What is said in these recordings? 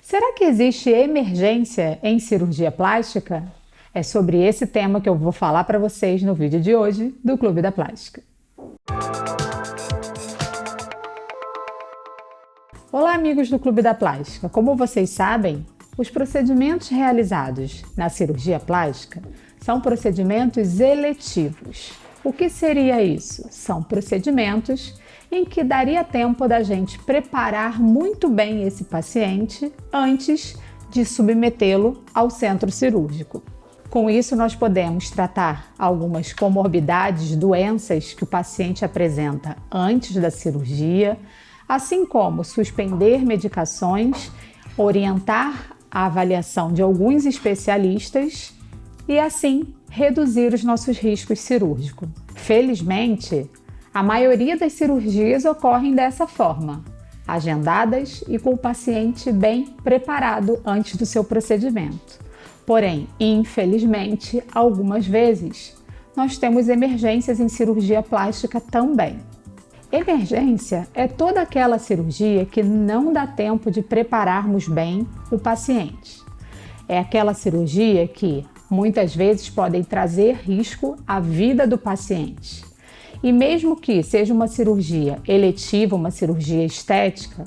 Será que existe emergência em cirurgia plástica? É sobre esse tema que eu vou falar para vocês no vídeo de hoje do Clube da Plástica. Olá, amigos do Clube da Plástica! Como vocês sabem, os procedimentos realizados na cirurgia plástica são procedimentos eletivos. O que seria isso? São procedimentos em que daria tempo da gente preparar muito bem esse paciente antes de submetê-lo ao centro cirúrgico. Com isso, nós podemos tratar algumas comorbidades, doenças que o paciente apresenta antes da cirurgia, assim como suspender medicações, orientar a avaliação de alguns especialistas e, assim, reduzir os nossos riscos cirúrgicos. Felizmente, a maioria das cirurgias ocorrem dessa forma, agendadas e com o paciente bem preparado antes do seu procedimento. Porém, infelizmente, algumas vezes, nós temos emergências em cirurgia plástica também. Emergência é toda aquela cirurgia que não dá tempo de prepararmos bem o paciente. É aquela cirurgia que muitas vezes pode trazer risco à vida do paciente. E mesmo que seja uma cirurgia eletiva, uma cirurgia estética,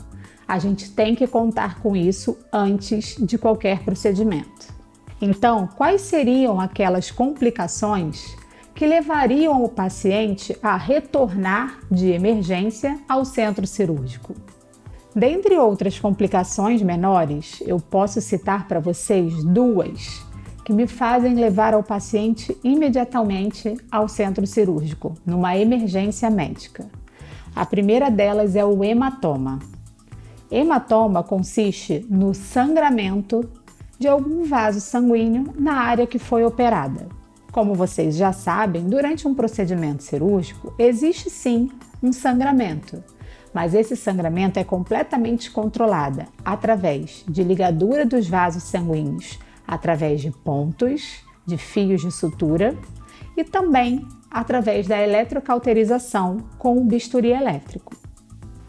a gente tem que contar com isso antes de qualquer procedimento. Então, quais seriam aquelas complicações que levariam o paciente a retornar de emergência ao centro cirúrgico? Dentre outras complicações menores, eu posso citar para vocês duas que me fazem levar ao paciente imediatamente ao centro cirúrgico, numa emergência médica. A primeira delas é o hematoma. Hematoma consiste no sangramento de algum vaso sanguíneo na área que foi operada. Como vocês já sabem, durante um procedimento cirúrgico existe sim um sangramento, mas esse sangramento é completamente controlado através de ligadura dos vasos sanguíneos, através de pontos, de fios de sutura e também através da eletrocauterização com o bisturi elétrico.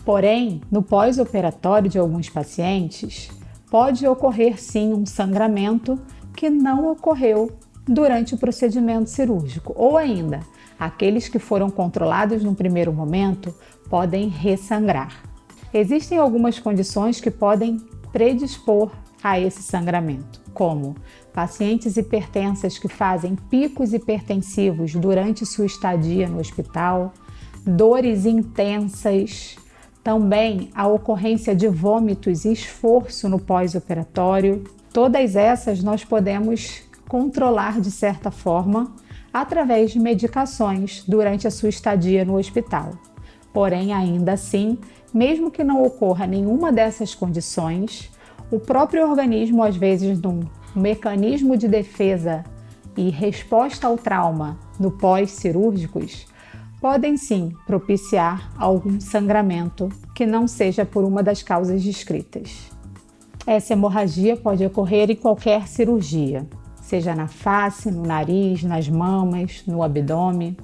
Porém, no pós-operatório de alguns pacientes, pode ocorrer sim um sangramento que não ocorreu durante o procedimento cirúrgico, ou ainda, aqueles que foram controlados no primeiro momento podem ressangrar. Existem algumas condições que podem predispor a esse sangramento, como pacientes hipertensas que fazem picos hipertensivos durante sua estadia no hospital, dores intensas, também a ocorrência de vômitos e esforço no pós-operatório. Todas essas nós podemos controlar de certa forma através de medicações durante a sua estadia no hospital. Porém, ainda assim, mesmo que não ocorra nenhuma dessas condições, o próprio organismo, às vezes, num mecanismo de defesa e resposta ao trauma no pós-cirúrgicos, podem sim propiciar algum sangramento que não seja por uma das causas descritas. Essa hemorragia pode ocorrer em qualquer cirurgia, seja na face, no nariz, nas mamas, no abdômen.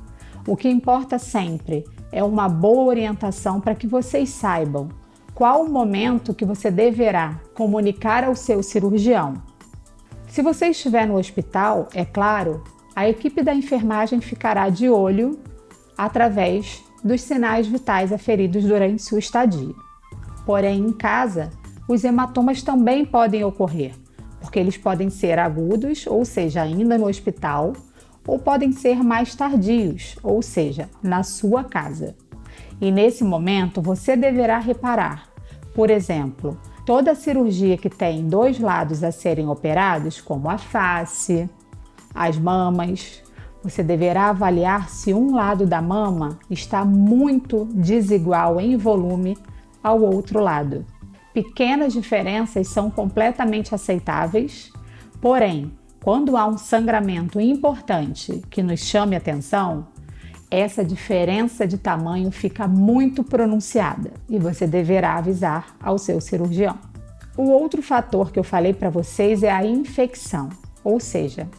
O que importa sempre é uma boa orientação para que vocês saibam qual o momento que você deverá comunicar ao seu cirurgião. Se você estiver no hospital, é claro, a equipe da enfermagem ficará de olho através dos sinais vitais aferidos durante sua estadia. Porém, em casa, os hematomas também podem ocorrer, porque eles podem ser agudos, ou seja, ainda no hospital, ou podem ser mais tardios, ou seja, na sua casa. E nesse momento você deverá reparar, por exemplo, toda cirurgia que tem dois lados a serem operados, como a face, as mamas, você deverá avaliar se um lado da mama está muito desigual em volume ao outro lado. Pequenas diferenças são completamente aceitáveis, porém, quando há um sangramento importante que nos chame atenção, essa diferença de tamanho fica muito pronunciada e você deverá avisar ao seu cirurgião. O outro fator que eu falei para vocês é a infecção, ou seja,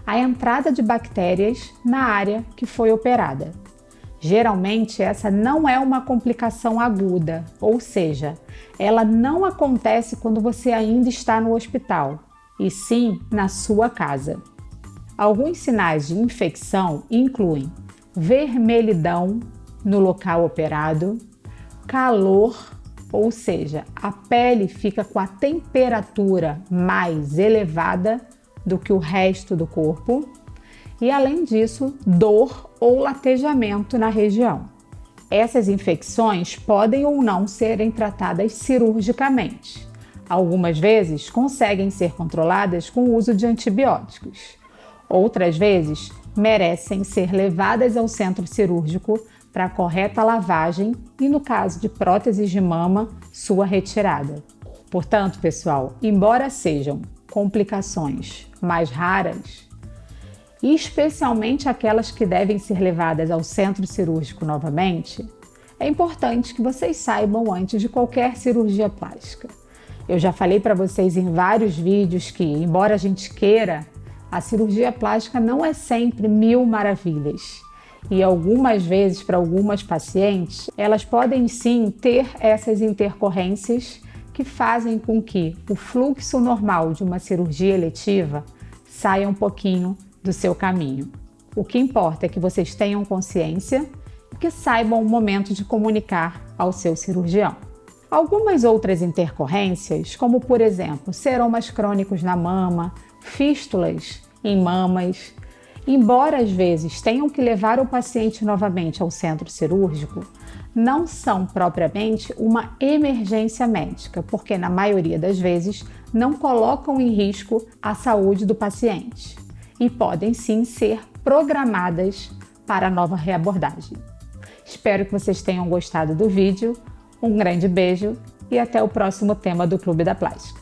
a entrada de bactérias na área que foi operada. Geralmente, essa não é uma complicação aguda, ou seja, ela não acontece quando você ainda está no hospital, e sim na sua casa. Alguns sinais de infecção incluem vermelhidão no local operado, calor, ou seja, a pele fica com a temperatura mais elevada do que o resto do corpo e, além disso, dor ou latejamento na região. Essas infecções podem ou não serem tratadas cirurgicamente. Algumas vezes conseguem ser controladas com o uso de antibióticos. Outras vezes merecem ser levadas ao centro cirúrgico para a correta lavagem e, no caso de próteses de mama, sua retirada. Portanto, pessoal, embora sejam complicações mais raras, e especialmente aquelas que devem ser levadas ao centro cirúrgico novamente, é importante que vocês saibam antes de qualquer cirurgia plástica. Eu já falei para vocês em vários vídeos que, embora a gente queira, a cirurgia plástica não é sempre mil maravilhas. E algumas vezes, para algumas pacientes, elas podem sim ter essas intercorrências que fazem com que o fluxo normal de uma cirurgia eletiva saia um pouquinho do seu caminho. O que importa é que vocês tenham consciência e que saibam o momento de comunicar ao seu cirurgião. Algumas outras intercorrências, como por exemplo, seromas crônicos na mama, fístulas em mamas, embora às vezes tenham que levar o paciente novamente ao centro cirúrgico, não são propriamente uma emergência médica, porque na maioria das vezes não colocam em risco a saúde do paciente e podem sim ser programadas para nova reabordagem. Espero que vocês tenham gostado do vídeo, um grande beijo e até o próximo tema do Clube da Plástica.